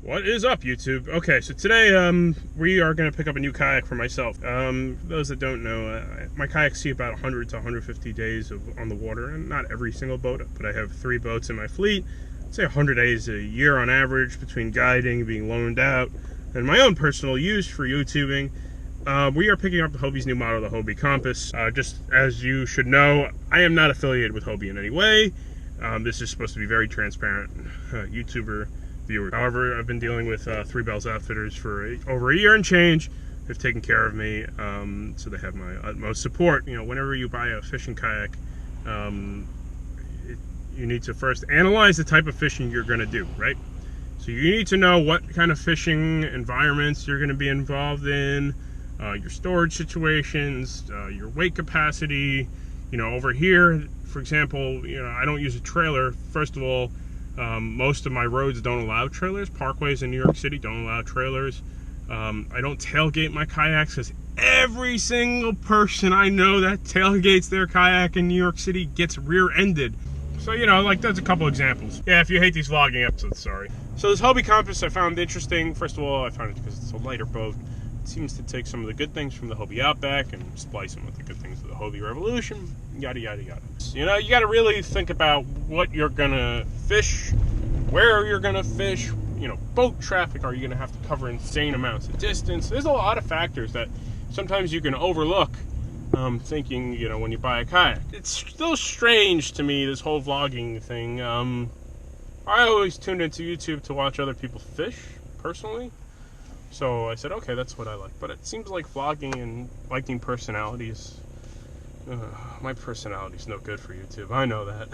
What is up, YouTube? Okay, so today we are going to pick up a new kayak for myself. Those that don't know, my kayaks see about 100 to 150 days on the water, and not every single boat, but I have 3 boats in my fleet. I'd say 100 days a year on average between guiding, being loaned out, and my own personal use for YouTubing. We are picking up the Hobie's new model, the Hobie Compass. Just as you should know, I am not affiliated with Hobie in any way. This is supposed to be very transparent YouTuber viewer. However, I've been dealing with Three Bells Outfitters for over a year and change. They've taken care of me, so they have my utmost support. You know, whenever you buy a fishing kayak, you need to first analyze the type of fishing you're going to do, right? So you need to know what kind of fishing environments you're going to be involved in, your storage situations, your weight capacity. You know, over here, for example, you know, I don't use a trailer. First of all, most of my roads don't allow trailers. Parkways in New York City don't allow trailers. I don't tailgate my kayaks because every single person I know that tailgates their kayak in New York City gets rear-ended. So, you know, like, there's a couple examples. Yeah, if you hate these vlogging episodes, sorry. So this Hobie Compass I found interesting. First of all, I found it because it's a lighter boat. It seems to take some of the good things from the Hobie Outback and splice them with the good things of the Hobie Revolution, yada, yada, yada. You know, you got to really think about what you're going to fish, where you're going to fish, you know, boat traffic. Are you going to have to cover insane amounts of distance? There's a lot of factors that sometimes you can overlook thinking, you know, when you buy a kayak. It's still strange to me, this whole vlogging thing. I always tuned into YouTube to watch other people fish, personally. So I said, okay, that's what I like. But it seems like vlogging and liking personalities, my personality's no good for YouTube. I know that.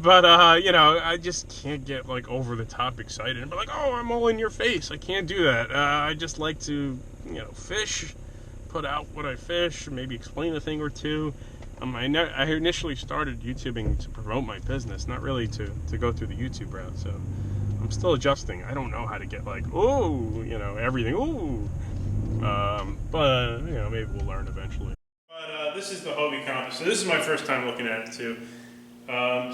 But, you know, I just can't get, like, over the top excited and be like, oh, I'm all in your face. I can't do that. I just like to, you know, fish, put out what I fish, maybe explain a thing or two. I initially started YouTubing to promote my business, not really to go through the YouTube route, so I'm still adjusting. I don't know how to get, like, ooh, you know, everything, ooh. But, you know, maybe we'll learn eventually. But this is the Hobie Compass. So this is my first time looking at it, too.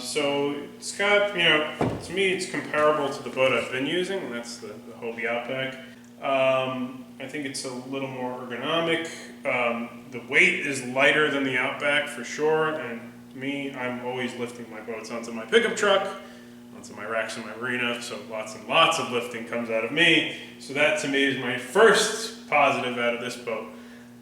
So it's got, you know, to me it's comparable to the boat I've been using, and that's the Hobie Outback. I think it's a little more ergonomic. The weight is lighter than the Outback for sure, and me, I'm always lifting my boats onto my pickup truck, onto my racks in my marina, so lots and lots of lifting comes out of me. So that to me is my first positive out of this boat.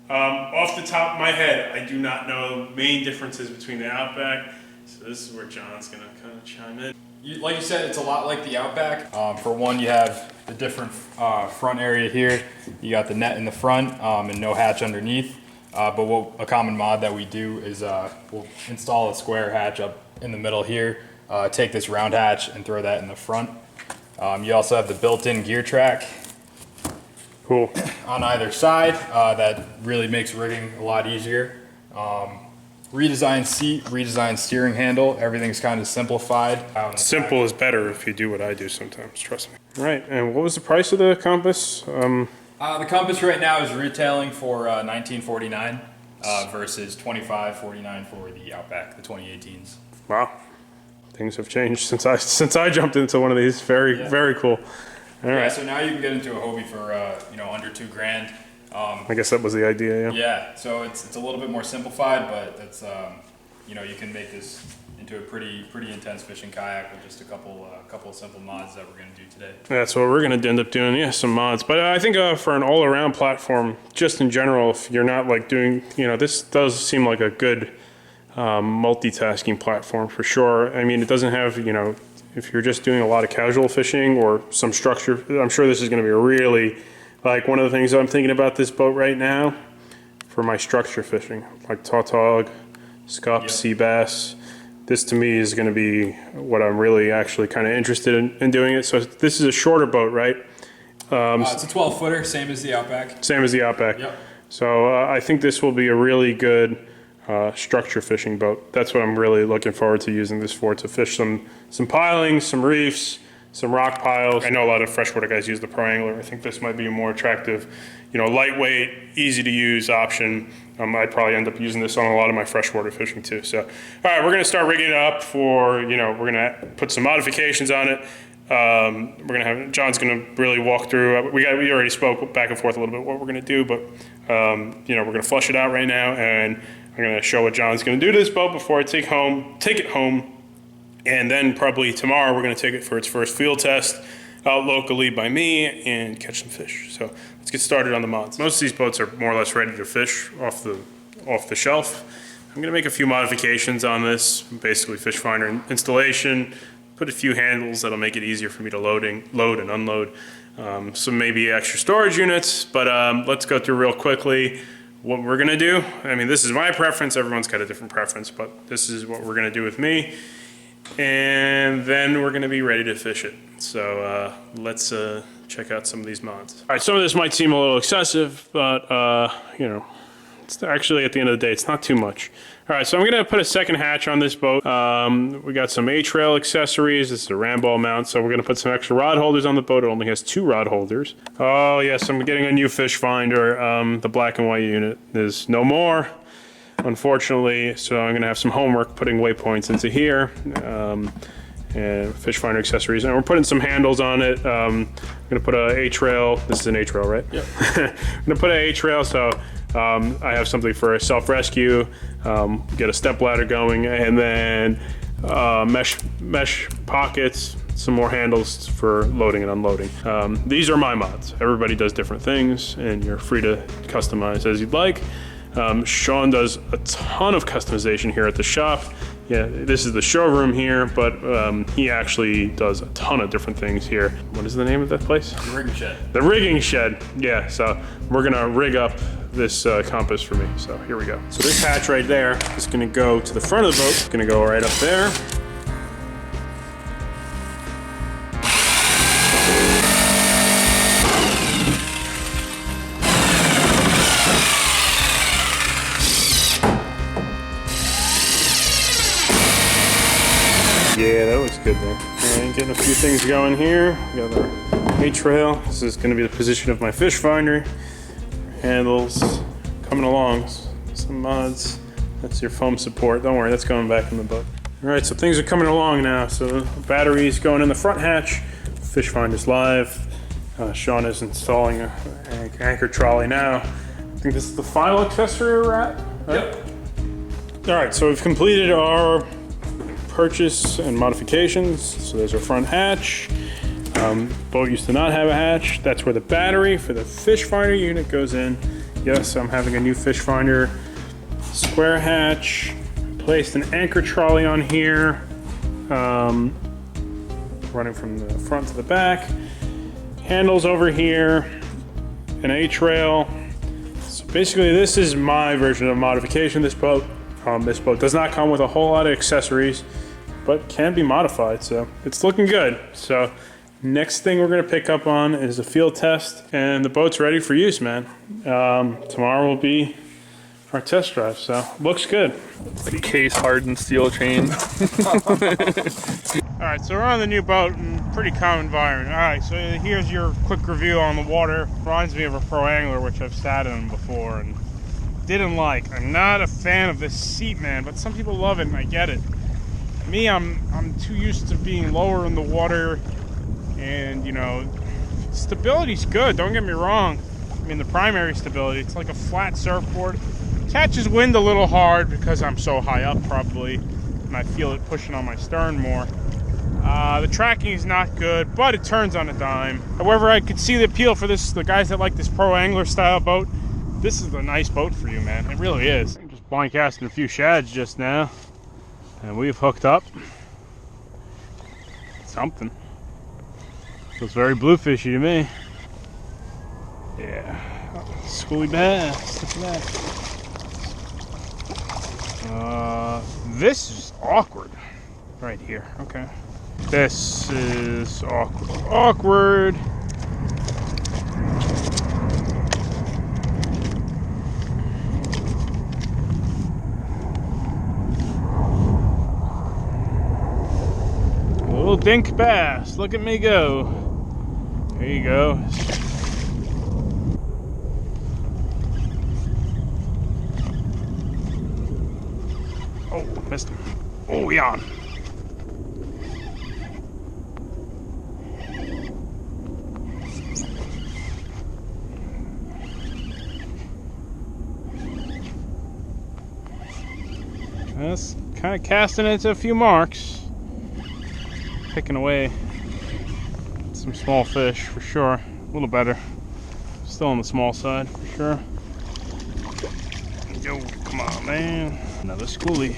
Off the top of my head, I do not know main differences between the Outback, so this is where John's gonna kind of chime in. Like you said, it's a lot like the Outback. For one, you have the different front area here. You got the net in the front and no hatch underneath. But a common mod that we do is we'll install a square hatch up in the middle here, take this round hatch and throw that in the front. You also have the built-in gear track. Cool. On either side, that really makes rigging a lot easier. Redesigned seat, redesigned steering handle, everything's kind of simplified. Simple is better if you do what I do sometimes, trust me. Right, and what was the price of the Compass? The Compass right now is retailing for $19.49 versus $25.49 for the Outback, the 2018s. Wow, things have changed since I jumped into one of these. Very cool. All right. Yeah, so now you can get into a Hobie for you know, under $2,000. I guess that was the idea, yeah. Yeah, so it's a little bit more simplified, but that's you know, you can make this into a pretty intense fishing kayak with just a couple of simple mods that we're going to do today. That's what we're going to end up doing, yeah, some mods. But I think for an all-around platform, just in general, if you're not like doing, you know, this does seem like a good multitasking platform for sure. I mean, it doesn't have, you know, if you're just doing a lot of casual fishing or some structure, I'm sure this is going to be a really, like, one of the things I'm thinking about this boat right now for my structure fishing, like tautog, scup, sea bass. This to me is going to be what I'm really actually kind of interested in doing it. So this is a shorter boat, right? It's a 12-footer, same as the Outback. Same as the Outback. Yep. So I think this will be a really good structure fishing boat. That's what I'm really looking forward to using this for, to fish some pilings, some reefs, some rock piles. I know a lot of freshwater guys use the Pro Angler. I think this might be a more attractive, you know, lightweight, easy to use option. I'd probably end up using this on a lot of my freshwater fishing too. So, all right, we're gonna start rigging it up for, you know, we're gonna put some modifications on it. John's gonna really walk through. We already spoke back and forth a little bit what we're gonna do, but you know, we're gonna flush it out right now, and I'm gonna show what John's gonna do to this boat before I take it home, and then probably tomorrow we're gonna take it for its first field test out locally by me and catch some fish. So let's get started on the mods. Most of these boats are more or less ready to fish off the shelf. I'm gonna make a few modifications on this, basically Fishfinder installation, put a few handles that'll make it easier for me to load and unload. Some maybe extra storage units, but let's go through real quickly what we're gonna do. I mean, this is my preference, everyone's got a different preference, but this is what we're gonna do with me. And then we're gonna be ready to fish it. So let's check out some of these mods. All right, some of this might seem a little excessive, but you know, it's actually, at the end of the day, it's not too much. All right, so I'm gonna put a second hatch on this boat. We got some A-trail accessories. This is a Rambo mount, so we're gonna put some extra rod holders on the boat. It only has 2 rod holders. Oh yes, I'm getting a new Fishfinder. The black and white unit is no more, unfortunately, so I'm gonna have some homework putting waypoints into here. And Fishfinder accessories, and we're putting some handles on it. I'm gonna put a A-trail. This is an A-trail, right? Yep. I'm gonna put an A-trail, so I have something for self-rescue, get a step ladder going, and then mesh pockets, some more handles for loading and unloading. These are my mods. Everybody does different things, and you're free to customize as you'd like. Shawn does a ton of customization here at the shop. Yeah, this is the showroom here, but he actually does a ton of different things here. What is the name of that place? The rigging shed. The rigging shed, yeah. So we're gonna rig up this compass for me. So here we go. So this hatch right there is gonna go to the front of the boat. It's gonna go right up there. Yeah, that looks good there. And getting a few things going here. We got our A-trail. This is going to be the position of my Fishfinder. Handles coming along. Some mods. That's your foam support. Don't worry, that's going back in the boat. All right, so things are coming along now. So the battery's going in the front hatch. Fishfinder's live. Shawn is installing an anchor trolley now. I think this is the final accessory we're at. Right? Yep. All right, so we've completed our purchase and modifications. So there's our front hatch. Boat used to not have a hatch. That's where the battery for the Fishfinder unit goes in. Yes, I'm having a new Fishfinder square hatch. Placed an anchor trolley on here, running from the front to the back. Handles over here, an A-trail. So basically this is my version of modification. This boat does not come with a whole lot of accessories, but can be modified, so it's looking good. So next thing we're gonna pick up on is a field test, and the boat's ready for use, man. Tomorrow will be our test drive, so looks good. Like case hardened steel chain. All right, so we're on the new boat in pretty calm environment. All right, so here's your quick review on the water. Reminds me of a pro angler, which I've sat in before and didn't like. I'm not a fan of this seat, man, but some people love it, and I get it. Me, I'm too used to being lower in the water, and you know, stability's good. Don't get me wrong. I mean, the primary stability, it's like a flat surfboard. Catches wind a little hard because I'm so high up, probably, and I feel it pushing on my stern more. The tracking is not good, but it turns on a dime. However, I could see the appeal for this. The guys that like this pro angler style boat, this is a nice boat for you, man. It really is. I'm just blind casting a few shads just now, and we've hooked up something. Feels very bluefishy to me. Yeah, schoolie bass. Look at that. This is awkward right here. Okay, this is awkward. Little dink bass. Look at me go. There you go. Oh, missed him. Oh, we on. That's kind of casting into a few marks. Picking away some small fish for sure. A little better. Still on the small side for sure. Yo, come on, man. Another schoolie.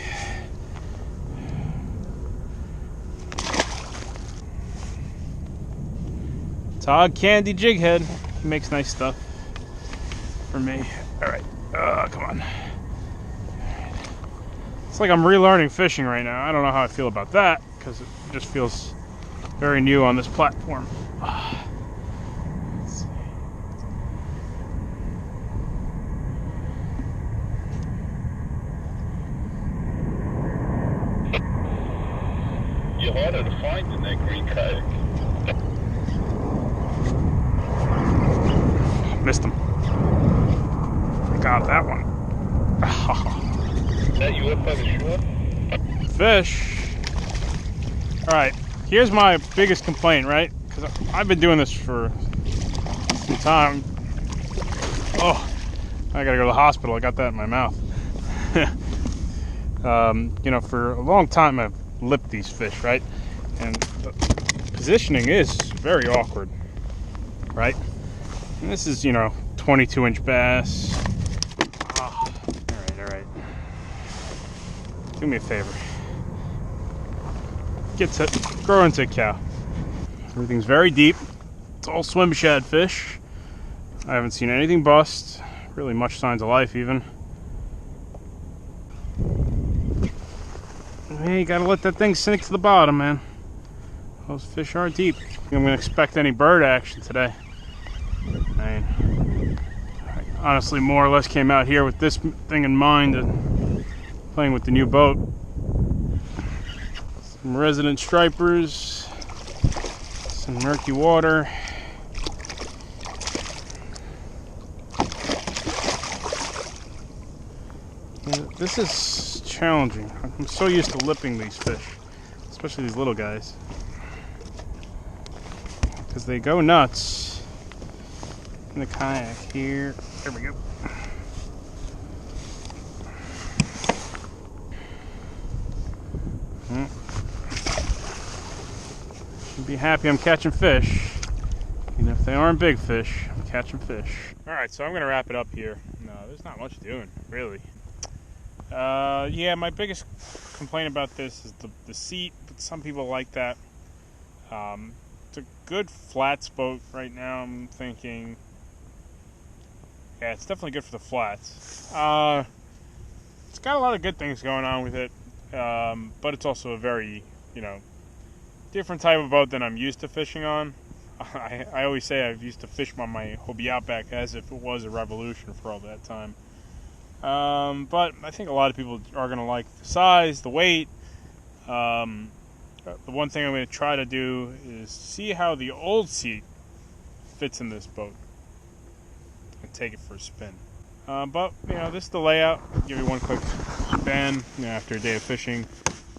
Tog Candy jighead. He makes nice stuff for me. All right, come on. It's like I'm relearning fishing right now. I don't know how I feel about that because it just feels very new on this platform. Let's see. You're harder to find in that green kayak. Missed him. Got that one. Is that you up by the shore? Fish. Alright, here's my biggest complaint, right? Because I've been doing this for some time. Oh, I gotta go to the hospital. I got that in my mouth. You know, for a long time I've lipped these fish, right? And the positioning is very awkward, right? And this is, you know, 22-inch bass. Oh, all right. Do me a favor. Grow into a cow. Everything's very deep. It's all swim shad fish. I haven't seen anything bust. Really much signs of life even. Hey, you gotta let that thing sink to the bottom, man. Those fish are deep. I'm gonna expect any bird action today. I honestly more or less came out here with this thing in mind and playing with the new boat. Some resident stripers, some murky water. Yeah, this is challenging. I'm so used to lipping these fish, especially these little guys, because they go nuts in the kayak here. There we go. Should be happy I'm catching fish. Even if they aren't big fish, I'm catching fish. Alright, so I'm going to wrap it up here. No, there's not much doing, really. Yeah, my biggest complaint about this is the seat, but some people like that. It's a good flats boat right now, I'm thinking. Yeah, it's definitely good for the flats. It's got a lot of good things going on with it, but it's also a very, you know, different type of boat than I'm used to fishing on. I always say I've used to fish on my Hobie Outback as if it was a revolution for all that time. But I think a lot of people are going to like the size, the weight. The one thing I'm going to try to do is see how the old seat fits in this boat and take it for a spin. But, you know, this is the layout. Give you one quick span, you know, after a day of fishing.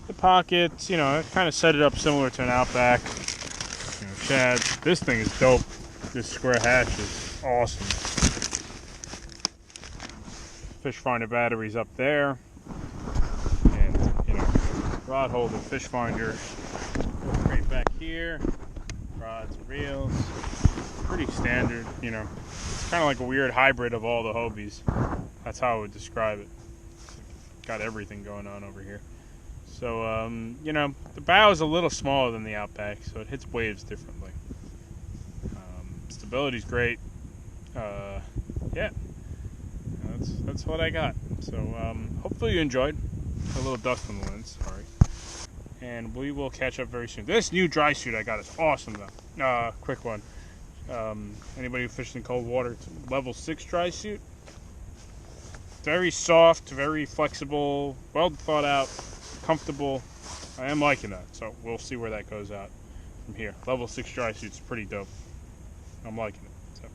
The pockets, you know, I kind of set it up similar to an Outback. You know, shad. This thing is dope. This square hatch is awesome. Fishfinder batteries up there. And, you know, rod holder, Fishfinder right back here. Rods and reels. Pretty standard, you know. It's kind of like a weird hybrid of all the Hobies. That's how I would describe it. Got everything going on over here. So, you know, the bow is a little smaller than the Outback, so it hits waves differently. Stability's great. Yeah, that's what I got. So, hopefully you enjoyed. A little dust on the lens, sorry. And we will catch up very soon. This new dry suit I got is awesome, though. Quick one. Anybody who fishes in cold water, it's a level 6 dry suit. Very soft, very flexible, well thought out, comfortable. I am liking that, so we'll see where that goes out from here. Level 6 dry suit's pretty dope. I'm liking it. So,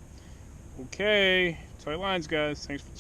okay, tight lines, guys. Thanks for tuning in.